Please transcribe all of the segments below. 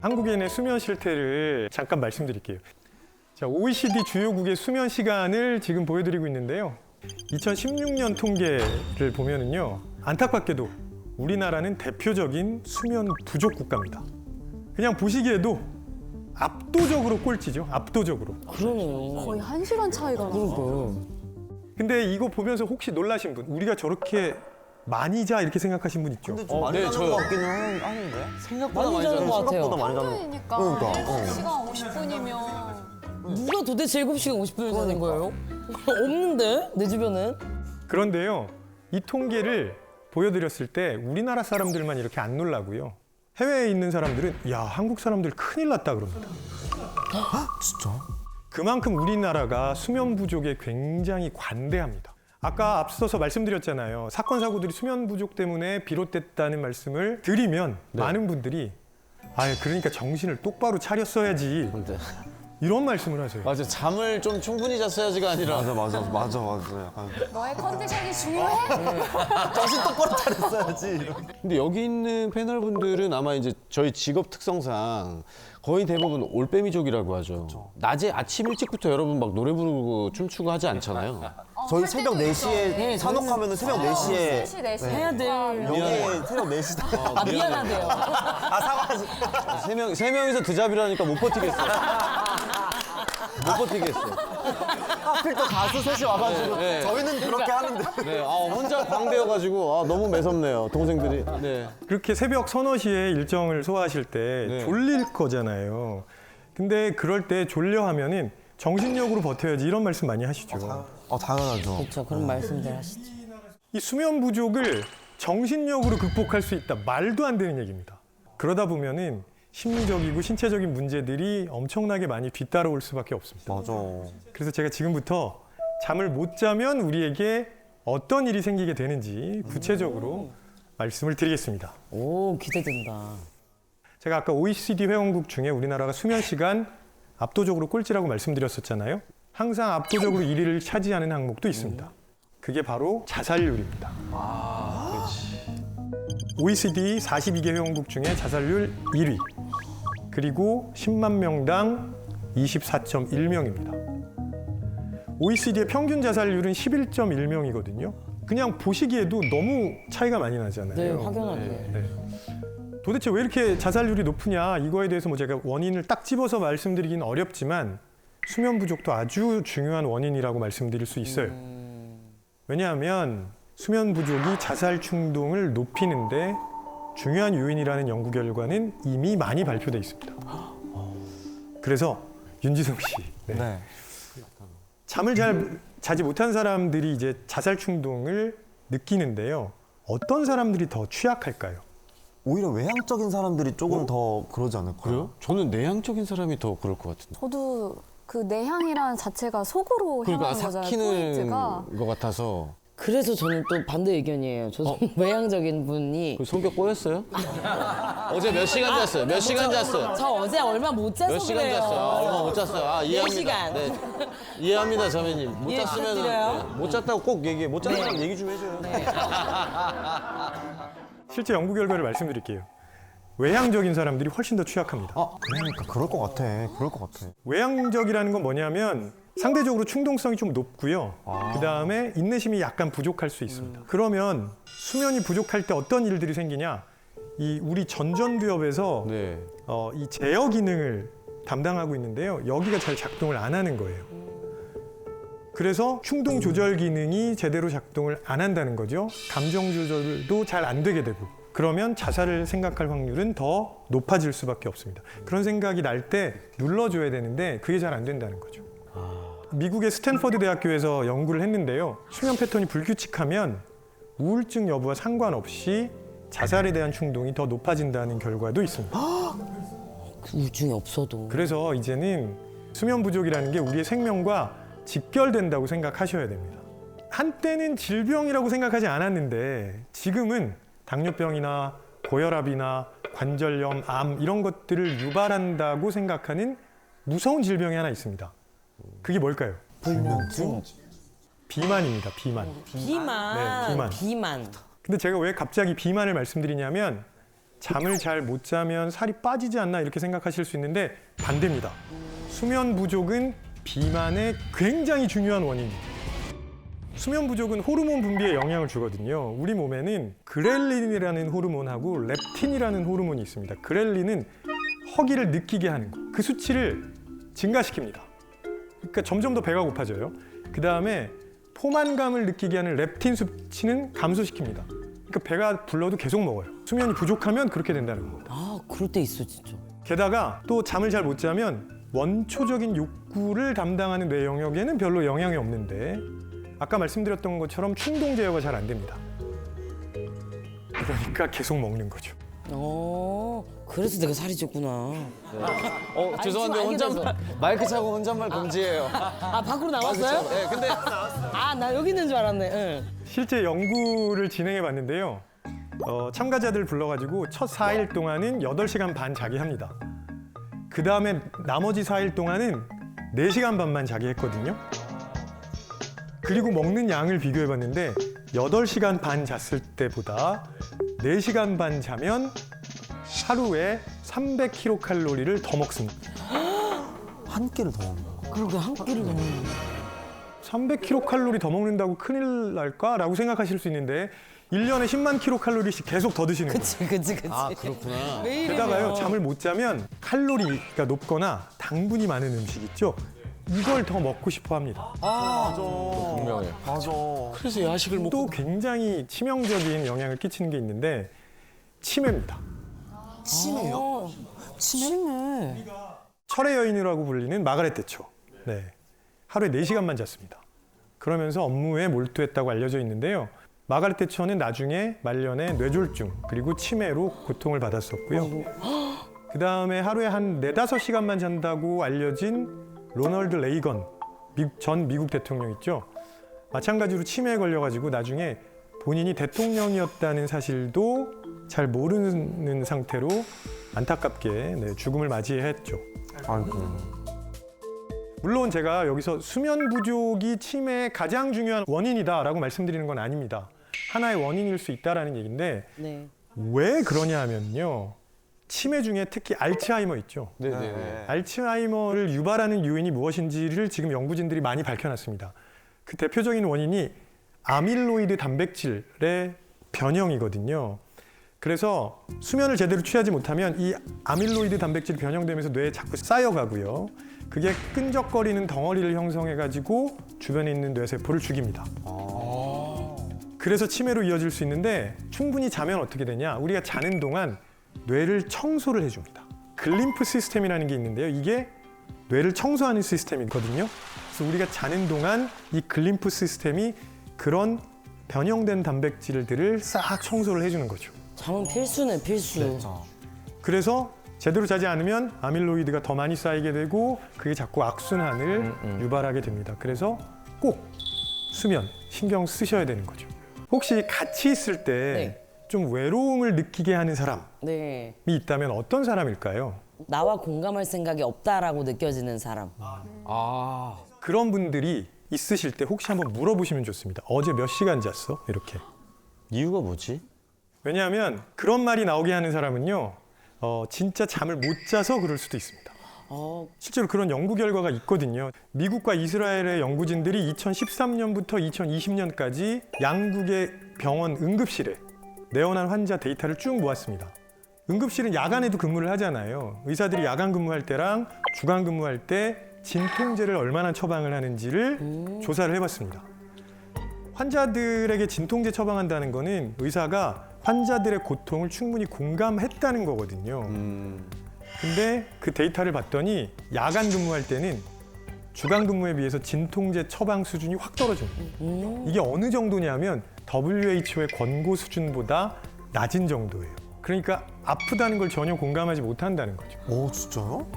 한국인의 수면 실태를 잠깐 말씀드릴게요. 자, OECD 주요국의 수면 시간을 지금 보여드리고 있는데요. 2016년 통계를 보면은요, 안타깝게도 우리나라는 대표적인 수면 부족 국가입니다. 그냥 보시기에도 압도적으로 꼴찌죠. 압도적으로. 그러네요. 거의 1시간 차이가 나요. 근데 이거 보면서 혹시 놀라신 분, 우리가 저렇게 많이 자 이렇게 생각하신 분 있죠? 근데 좀 많이 자는 것 같기는 하는데? 생각보다 많이 자는 것 같아요. 생각보다 많이 자는 평균이니까 그러니까, 7시간 50분이면 누가 도대체 7시간 50분을 자는 거예요? 없는데? 내 주변엔? 그런데요, 이 통계를 보여드렸을 때 우리나라 사람들만 이렇게 안 놀라고요. 해외에 있는 사람들은 야, 한국 사람들 큰일 났다 그럽니다. 진짜? 그만큼 우리나라가 수면 부족에 굉장히 관대합니다. 아까 앞서서 말씀드렸잖아요. 사건 사고들이 수면 부족 때문에 비롯됐다는 말씀을 드리면 많은 분들이 그러니까 정신을 똑바로 차렸어야지 이런 말씀을 하세요. 맞아, 잠을 좀 충분히 잤어야지가 아니라 맞아. 약간 너의 컨디션이 중요해? 정신 똑바로 차렸어야지. 근데 여기 있는 패널분들은 아마 이제 저희 직업 특성상 거의 대부분 올빼미족이라고 하죠. 낮에 아침 일찍부터 여러분 막 노래 부르고 춤추고 하지 않잖아요. 저희 새벽 4시에 산옥하면 새벽 4시에 3시, 4시 해야 돼. 여기 새벽 4시다. 미안하대요. 사과하지. 세 명이서 드잡이라니까 못 버티겠어요. 못 버티겠어요. 하필 또 가수 셋이 와가지고 네. 저희는 그렇게 하는데. 네, 혼자 광대여가지고 너무 매섭네요, 동생들이. 네. 그렇게 새벽 서너 시에 일정을 소화하실 때 네. 졸릴 거잖아요. 근데 그럴 때 졸려 하면은 정신력으로 버텨야지 이런 말씀 많이 하시죠. 당연하죠. 그렇죠. 그런 말씀들 하시죠. 이 수면 부족을 정신력으로 극복할 수 있다. 말도 안 되는 얘기입니다. 그러다 보면은 심리적이고 신체적인 문제들이 엄청나게 많이 뒤따라올 수밖에 없습니다. 맞아. 그래서 제가 지금부터 잠을 못 자면 우리에게 어떤 일이 생기게 되는지 구체적으로 말씀을 드리겠습니다. 오, 기대된다. 제가 아까 OECD 회원국 중에 우리나라가 수면 시간 압도적으로 꼴찌라고 말씀드렸었잖아요. 항상 압도적으로 1위를 차지하는 항목도 있습니다. 그게 바로 자살률입니다. OECD 42개 회원국 중에 자살률 1위. 그리고 10만 명당 24.1명입니다. OECD의 평균 자살률은 11.1명이거든요. 그냥 보시기에도 너무 차이가 많이 나잖아요. 네, 확연하게. 네. 도대체 왜 이렇게 자살률이 높으냐, 이거에 대해서 제가 원인을 딱 집어서 말씀드리긴 어렵지만 수면 부족도 아주 중요한 원인이라고 말씀드릴 수 있어요. 왜냐하면 수면 부족이 자살 충동을 높이는데 중요한 요인이라는 연구 결과는 이미 많이 발표돼 있습니다. 그래서 윤지성 씨, 네. 잠을 잘 자지 못한 사람들이 이제 자살 충동을 느끼는데요. 어떤 사람들이 더 취약할까요? 오히려 외향적인 사람들이 조금 더 그러지 않을까요? 그래요? 저는 내향적인 사람이 더 그럴 것 같은데. 저도 그 내향이라는 자체가 속으로 그러니까 향하는 거잖아요. 삭히는 포인트가. 것 같아서. 그래서 저는 또 반대 의견이에요. 저도 외향적인 분이 그 성격 꼬였어요? 어제 몇 시간 잤어요? 몇 시간 잤어요? 저 어제 얼마 못 자서 몇 시간 그래요. 잤어요? 얼마 못 잤어요? 이해합니다. 4시간. 네. 이해합니다, 자매님. 못 이해 잤으면 부탁드려요. 못 잤다고 꼭 얘기해. 못 잤다고 얘기 좀 해줘요. 실제 연구 결과를 말씀드릴게요. 외향적인 사람들이 훨씬 더 취약합니다. 그러니까 그럴 것 같아. 외향적이라는 건 뭐냐면 상대적으로 충동성이 좀 높고요. 그다음에 인내심이 약간 부족할 수 있습니다. 그러면 수면이 부족할 때 어떤 일들이 생기냐? 이 우리 전전두엽에서 네. 이 제어 기능을 담당하고 있는데요. 여기가 잘 작동을 안 하는 거예요. 그래서 충동 조절 기능이 제대로 작동을 안 한다는 거죠. 감정 조절도 잘 안 되게 되고. 그러면 자살을 생각할 확률은 더 높아질 수밖에 없습니다. 그런 생각이 날 때 눌러줘야 되는데 그게 잘 안 된다는 거죠. 미국의 스탠퍼드 대학교에서 연구를 했는데요. 수면 패턴이 불규칙하면 우울증 여부와 상관없이 자살에 대한 충동이 더 높아진다는 결과도 있습니다. 그 우울증이 없어도. 그래서 이제는 수면 부족이라는 게 우리의 생명과 직결된다고 생각하셔야 됩니다. 한때는 질병이라고 생각하지 않았는데 지금은 당뇨병이나 고혈압이나 관절염, 암 이런 것들을 유발한다고 생각하는 무서운 질병이 하나 있습니다. 그게 뭘까요? 불면증. 비만입니다. 비만. 비만. 네, 비만. 비만. 근데 제가 왜 갑자기 비만을 말씀드리냐면 잠을 잘 못 자면 살이 빠지지 않나 이렇게 생각하실 수 있는데 반대입니다. 수면 부족은 비만의 굉장히 중요한 원인입니다. 수면 부족은 호르몬 분비에 영향을 주거든요. 우리 몸에는 그렐린이라는 호르몬하고 렙틴이라는 호르몬이 있습니다. 그렐린은 허기를 느끼게 하는 거. 그 수치를 증가시킵니다. 그러니까 점점 더 배가 고파져요. 그 다음에 포만감을 느끼게 하는 렙틴 수치는 감소시킵니다. 그러니까 배가 불러도 계속 먹어요. 수면이 부족하면 그렇게 된다는 겁니다. 아, 그럴 때 있어 진짜. 게다가 또 잠을 잘 못 자면 원초적인 욕구를 담당하는 뇌 영역에는 별로 영향이 없는데 아까 말씀드렸던 것처럼 충동 제어가 잘 안 됩니다. 그러니까 계속 먹는 거죠. 그래서 내가 살이 쪘구나. 죄송한데 지금 알게 혼잣말 마이크 차고 혼잣말 금지예요. 아, 밖으로 나왔어요? 네, 근데 아, 나 여기 있는 줄 알았네. 응. 실제 연구를 진행해 봤는데요. 참가자들 불러가지고 첫 4일 동안은 8시간 반 자기 합니다. 그 다음에 나머지 4일 동안은 4시간 반만 자기 했거든요. 그리고 먹는 양을 비교해 봤는데 8시간 반 잤을 때보다 4시간 반 자면 하루에 300kcal를 더 먹습니다. 한 끼를 더 먹는 거. 그러게 한 끼를 더 먹는 300kcal 더 먹는다고 큰일 날까라고 생각하실 수 있는데 1년에 10만 kcal씩 계속 더 드시는 거예요. 그치. 아 그렇구나. 매일이면. 게다가요, 잠을 못 자면 칼로리가 높거나 당분이 많은 음식 있죠? 이걸 더 먹고 싶어 합니다. 분명해. 맞아. 그래서 야식을 먹고 또 굉장히 치명적인 영향을 끼치는 게 있는데 치매입니다. 치매요? 치매. 철의 여인이라고 불리는 마가렛 대처. 네. 하루에 4시간만 잤습니다. 그러면서 업무에 몰두했다고 알려져 있는데요. 마가렛 대처는 나중에 말년에 뇌졸중 그리고 치매로 고통을 받았었고요. 그 다음에 하루에 한 4-5시간만 잔다고 알려진 로널드 레이건 전 미국 대통령 있죠. 마찬가지로 치매에 걸려가지고 나중에 본인이 대통령이었다는 사실도 잘 모르는 상태로 안타깝게 죽음을 맞이했죠. 아이고. 물론 제가 여기서 수면 부족이 치매의 가장 중요한 원인이다라고 말씀드리는 건 아닙니다. 하나의 원인일 수 있다라는 얘기인데 네. 왜 그러냐 하면요. 치매 중에 특히 알츠하이머 있죠. 네네네. 알츠하이머를 유발하는 요인이 무엇인지를 지금 연구진들이 많이 밝혀놨습니다. 그 대표적인 원인이 아밀로이드 단백질의 변형이거든요. 그래서 수면을 제대로 취하지 못하면 이 아밀로이드 단백질이 변형되면서 뇌에 자꾸 쌓여가고요. 그게 끈적거리는 덩어리를 형성해가지고 주변에 있는 뇌세포를 죽입니다. 그래서 치매로 이어질 수 있는데 충분히 자면 어떻게 되냐? 우리가 자는 동안 뇌를 청소를 해줍니다. 글림프 시스템이라는 게 있는데요. 이게 뇌를 청소하는 시스템이거든요. 그래서 우리가 자는 동안 이 글림프 시스템이 그런 변형된 단백질들을 싹 청소를 해주는 거죠. 잠은 필수네, 필수. 그래서 제대로 자지 않으면 아밀로이드가 더 많이 쌓이게 되고 그게 자꾸 악순환을 유발하게 됩니다. 그래서 꼭 수면 신경 쓰셔야 되는 거죠. 혹시 같이 있을 때 좀 외로움을 느끼게 하는 사람이 네. 있다면 어떤 사람일까요? 나와 공감할 생각이 없다라고 느껴지는 사람. 그런 분들이 있으실 때 혹시 한번 물어보시면 좋습니다. 어제 몇 시간 잤어? 이렇게. 이유가 뭐지? 왜냐하면 그런 말이 나오게 하는 사람은요. 진짜 잠을 못 자서 그럴 수도 있습니다. 실제로 그런 연구 결과가 있거든요. 미국과 이스라엘의 연구진들이 2013년부터 2020년까지 양국의 병원 응급실에 내원한 환자 데이터를 쭉 모았습니다. 응급실은 야간에도 근무를 하잖아요. 의사들이 야간 근무할 때랑 주간 근무할 때 진통제를 얼마나 처방을 하는지를 조사를 해봤습니다. 환자들에게 진통제 처방한다는 거는 의사가 환자들의 고통을 충분히 공감했다는 거거든요. 근데 그 데이터를 봤더니 야간 근무할 때는 주간 근무에 비해서 진통제 처방 수준이 확 떨어집니다. 이게 어느 정도냐면 WHO의 권고 수준보다 낮은 정도예요. 그러니까 아프다는 걸 전혀 공감하지 못한다는 거죠. 오, 진짜요?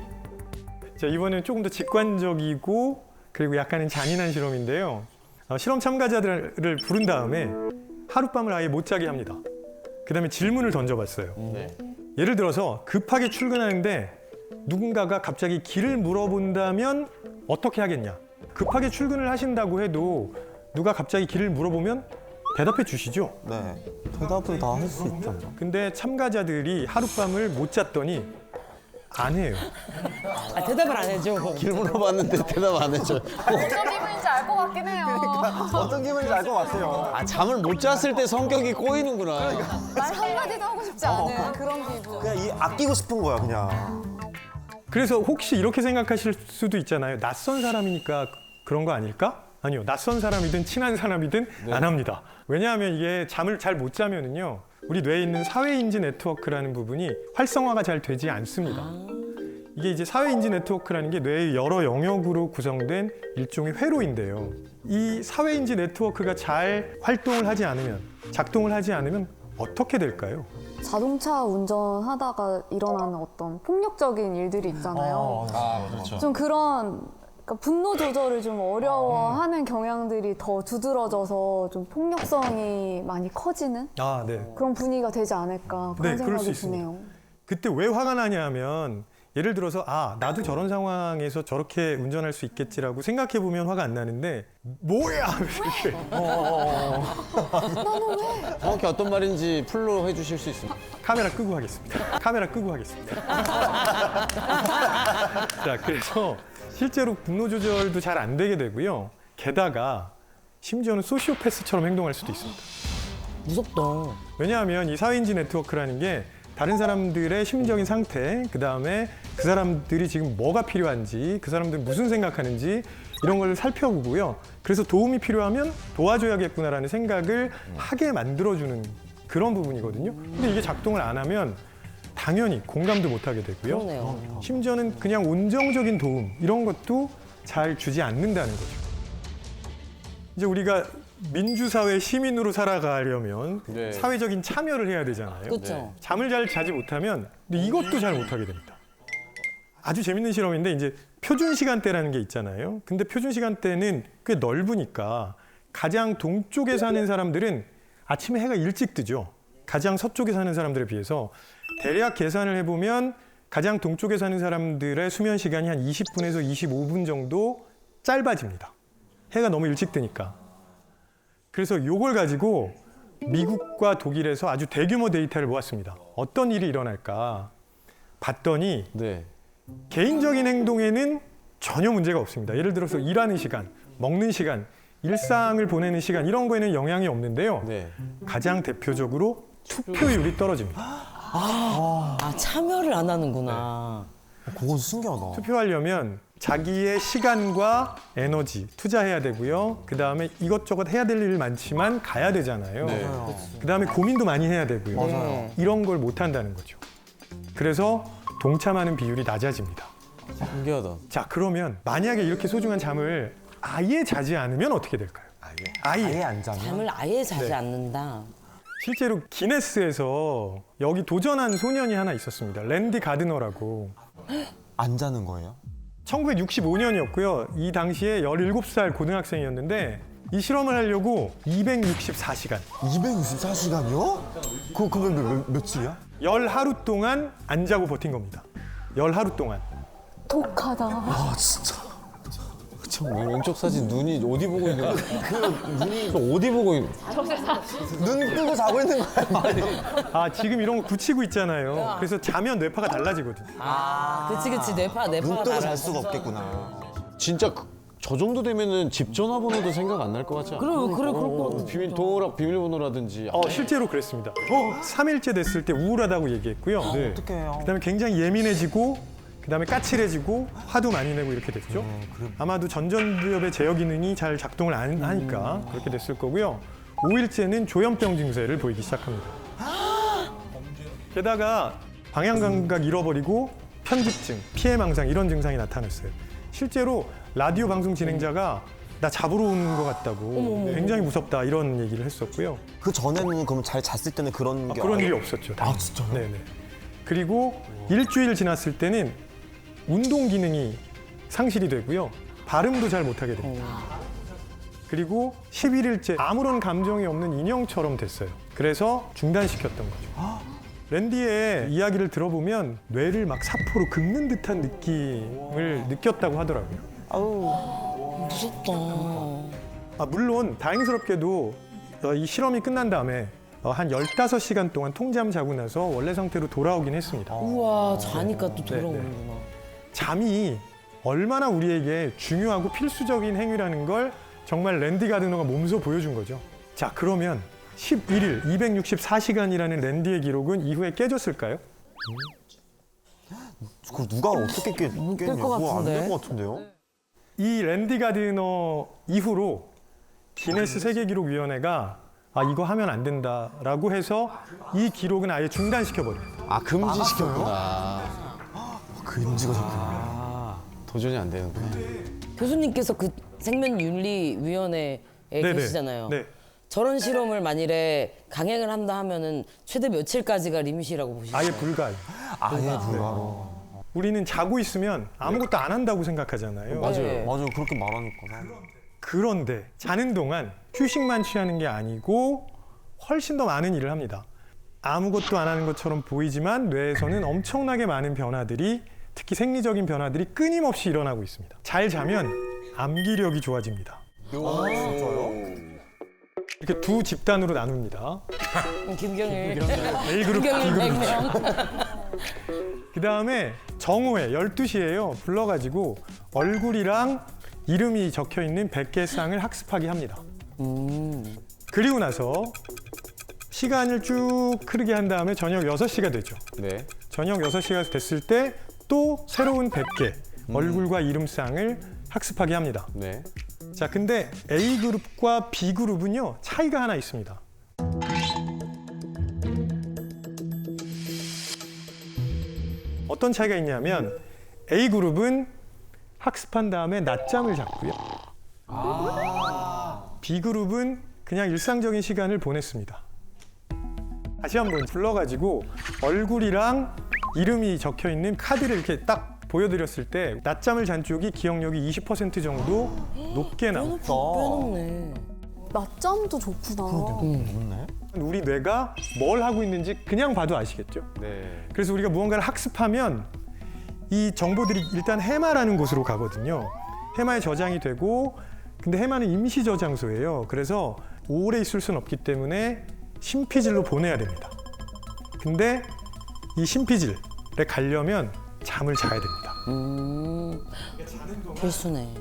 자, 이번에는 조금 더 직관적이고 그리고 약간은 잔인한 실험인데요. 실험 참가자들을 부른 다음에 하룻밤을 아예 못 자게 합니다. 그 다음에 질문을 던져봤어요. 예를 들어서 급하게 출근하는데 누군가가 갑자기 길을 물어본다면 어떻게 하겠냐? 급하게 출근을 하신다고 해도 누가 갑자기 길을 물어보면 대답해 주시죠. 네. 대답은 다 할 수 있죠. 근데 참가자들이 하룻밤을 못 잤더니 안 해요. 아, 대답을 안 해줘. 길 물어봤는데 대답 안 해줘. 어떤 기분인지 알 것 같긴 해요. 어떤 기분인지 알 것 같아요. 아, 잠을 못 잤을 때 성격이 꼬이는구나. 말 한마디도 하고 싶지 않은 그런 기분. 그냥 아끼고 싶은 거야, 그냥. 그래서 혹시 이렇게 생각하실 수도 있잖아요. 낯선 사람이니까 그런 거 아닐까? 아니요. 낯선 사람이든 친한 사람이든 안 합니다. 왜냐하면 이게 잠을 잘 못 자면은요. 우리 뇌에 있는 사회인지 네트워크라는 부분이 활성화가 잘 되지 않습니다. 이게 이제 사회인지 네트워크라는 게 뇌의 여러 영역으로 구성된 일종의 회로인데요. 이 사회인지 네트워크가 잘 활동을 하지 않으면, 작동을 하지 않으면 어떻게 될까요? 자동차 운전하다가 일어나는 어떤 폭력적인 일들이 있잖아요. 아, 그렇죠. 좀 그런 그러니까 분노 조절을 좀 어려워하는 경향들이 더 두드러져서 좀 폭력성이 많이 커지는 아, 네. 그런 분위기가 되지 않을까 그런 네, 그럴 수 생각이 있습니다. 드네요. 그때 왜 화가 나냐 하면 예를 들어서 아 나도 저런 상황에서 저렇게 운전할 수 있겠지라고 생각해 보면 화가 안 나는데 뭐야 이렇게 정확히 어떤 말인지 풀로 해주실 수 있습니까? 카메라 끄고 하겠습니다. 카메라 끄고 하겠습니다. 자 그래서 실제로 분노 조절도 잘 안 되게 되고요. 게다가 심지어는 소시오패스처럼 행동할 수도 있습니다. 무섭다. 왜냐하면 이 사회인지 네트워크라는 게 다른 사람들의 심리적인 상태, 그 다음에 그 사람들이 지금 뭐가 필요한지, 그 사람들이 무슨 생각하는지 이런 걸 살펴보고요. 그래서 도움이 필요하면 도와줘야겠구나라는 생각을 하게 만들어주는 그런 부분이거든요. 근데 이게 작동을 안 하면 당연히 공감도 못 하게 되고요. 그러네요. 심지어는 그냥 온정적인 도움 이런 것도 잘 주지 않는다는 거죠. 이제 우리가 민주사회 시민으로 살아가려면 네. 사회적인 참여를 해야 되잖아요. 그렇죠. 잠을 잘 자지 못하면 근데 이것도 잘 못하게 됩니다. 아주 재밌는 실험인데 이제 표준 시간대라는 게 있잖아요. 근데 표준 시간대는 꽤 넓으니까 가장 동쪽에 사는 사람들은 아침에 해가 일찍 뜨죠. 가장 서쪽에 사는 사람들에 비해서 대략 계산을 해보면 가장 동쪽에 사는 사람들의 수면 시간이 한 20분에서 25분 정도 짧아집니다. 해가 너무 일찍 뜨니까. 그래서 요걸 가지고 미국과 독일에서 아주 대규모 데이터를 모았습니다. 어떤 일이 일어날까 봤더니 네. 개인적인 행동에는 전혀 문제가 없습니다. 예를 들어서 일하는 시간, 먹는 시간, 일상을 보내는 시간 이런 거에는 영향이 없는데요. 네. 가장 대표적으로 투표율이 떨어집니다. 아, 참여를 안 하는구나. 그건 신기하다. 투표하려면 자기의 시간과 에너지 투자해야 되고요. 그 다음에 이것저것 해야 될 일 많지만 가야 되잖아요. 네. 그 다음에 고민도 많이 해야 되고요. 맞아요. 이런 걸 못 한다는 거죠. 그래서 동참하는 비율이 낮아집니다. 신기하다. 자, 그러면 만약에 이렇게 소중한 잠을 아예 자지 않으면 어떻게 될까요? 아예. 안 자면? 잠을 아예 자지 네. 않는다. 실제로 기네스에서 여기 도전한 소년이 하나 있었습니다. 랜디 가드너라고. 안 자는 거예요? 1965년이었고요. 이 당시에 17살 고등학생이었는데 이 실험을 하려고 264시간, 264시간이요? 그러면 며칠이야? 10하루 동안 안 자고 버틴 겁니다. 10하루 동안. 독하다. 아, 진짜. 저 왼쪽 사진 눈이 어디 보고 있는 거야? 그 눈이 어디 보고 있는 눈 뜨고 자고 있는 거야? 아, 지금 이런 거 굳히고 있잖아요. 그래서 자면 뇌파가 달라지거든요. 그치. 뇌파가 눈 뜨고 달라. 잘 수가 없겠구나. 진짜 저 정도 되면은 집 전화번호도 생각 안 날 것 같지 않아? 그럴 것 같아. 비밀번호라든지. 실제로 그랬습니다. 3일째 됐을 때 우울하다고 얘기했고요. 어떡해요. 그다음에 굉장히 예민해지고 그다음에 까칠해지고 화도 많이 내고 이렇게 됐죠. 아마도 전전두엽의 제어 기능이 잘 작동을 안 하니까 그렇게 됐을 거고요. 5일째는 조현병 증세를 보이기 시작합니다. 게다가 방향 감각 잃어버리고 편집증, 피해망상 이런 증상이 나타났어요. 실제로 라디오 방송 진행자가 나 잡으러 오는 것 같다고 굉장히 무섭다 이런 얘기를 했었고요. 그 전에는 그럼 잘 잤을 때는 그런 게 그런 일이 없었죠. 아, 진짜요? 네네. 그리고 일주일 지났을 때는 운동 기능이 상실이 되고요. 발음도 잘 못하게 됩니다. 그리고 11일째 아무런 감정이 없는 인형처럼 됐어요. 그래서 중단시켰던 거죠. 랜디의 이야기를 들어보면 뇌를 막 사포로 긁는 듯한 느낌을 느꼈다고 하더라고요. 무섭다. 물론 다행스럽게도 이 실험이 끝난 다음에 한 15시간 동안 통잠 자고 나서 원래 상태로 돌아오긴 했습니다. 우와, 자니까 또 돌아오는구나. 잠이 얼마나 우리에게 중요하고 필수적인 행위라는 걸 정말 랜디 가드너가 몸소 보여준 거죠. 자, 그러면 11일 264시간이라는 랜디의 기록은 이후에 깨졌을까요? 그걸 누가 어떻게 깰것 깼냐고 같은데. 안될 것 같은데요? 이 랜디 가드너 이후로 기네스 세계기록위원회가 이거 하면 안 된다라고 해서 이 기록은 아예 중단시켜버립니다. 아 금지시켰구나. 금지가 적혀요. 도전이 안 되는구나. 교수님께서 그 생명윤리위원회에 네네. 계시잖아요. 네. 저런 실험을 만일에 강행을 한다 하면은 최대 며칠까지가 리밋이라고 보시나요? 아예 불가요. 아예 불가로. 우리는 자고 있으면 아무것도 안 한다고 생각하잖아요. 맞아요. 네. 맞아요. 그렇게 말하니까. 그런데 자는 동안 휴식만 취하는 게 아니고 훨씬 더 많은 일을 합니다. 아무것도 안 하는 것처럼 보이지만 뇌에서는 엄청나게 많은 변화들이, 특히 생리적인 변화들이 끊임없이 일어나고 있습니다. 잘 자면 암기력이 좋아집니다. 이렇게 두 집단으로 나눕니다. 김경일. A그룹, 김경일 B그룹. 100명. 그 다음에 정오에 12시에요. 불러가지고 얼굴이랑 이름이 적혀있는 100개의 쌍을 학습하게 합니다. 그리고 나서 시간을 쭉 흐르게 한 다음에 저녁 6시가 되죠. 네. 저녁 6시가 됐을 때 또 새로운 100개 얼굴과 이름쌍을 학습하게 합니다. 네. 자, 근데 A그룹과 B그룹은요, 차이가 하나 있습니다. 어떤 차이가 있냐면 A그룹은 학습한 다음에 낮잠을 잤고요. B그룹은 그냥 일상적인 시간을 보냈습니다. 다시 한번 불러가지고 얼굴이랑 이름이 적혀있는 카드를 이렇게 딱 보여드렸을 때 낮잠을 잔 쪽이 기억력이 20% 정도 높게 나옵니다. 빼놓네. 낮잠도 좋구나. 없네. 우리 뇌가 뭘 하고 있는지 그냥 봐도 아시겠죠? 네. 그래서 우리가 무언가를 학습하면 이 정보들이 일단 해마라는 곳으로 가거든요. 해마에 저장이 되고, 근데 해마는 임시 저장소예요. 그래서 오래 있을 수는 없기 때문에 심피질로 보내야 됩니다. 근데 이 심피질에 가려면 잠을 자야 됩니다. 필수네.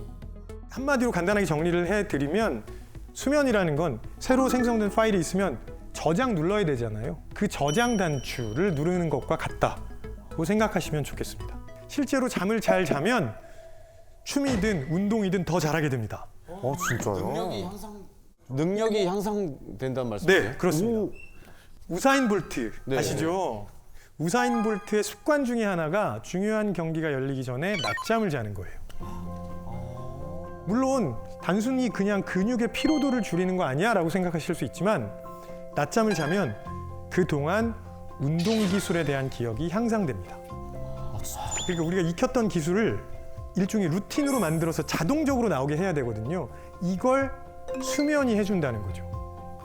한마디로 간단하게 정리를 해드리면 수면이라는 건 새로 생성된 파일이 있으면 저장 눌러야 되잖아요. 그 저장 단추를 누르는 것과 같다고 생각하시면 좋겠습니다. 실제로 잠을 잘 자면 춤이든 운동이든 더 잘하게 됩니다. 진짜요? 능력이 향상된다는 말씀이세요? 네, 그렇습니다. 우사인 볼트 네. 아시죠? 우사인 볼트의 습관 중에 하나가 중요한 경기가 열리기 전에 낮잠을 자는 거예요. 물론 단순히 그냥 근육의 피로도를 줄이는 거 아니야 라고 생각하실 수 있지만 낮잠을 자면 그동안 운동 기술에 대한 기억이 향상됩니다. 그러니까 우리가 익혔던 기술을 일종의 루틴으로 만들어서 자동적으로 나오게 해야 되거든요. 이걸 수면이 해준다는 거죠.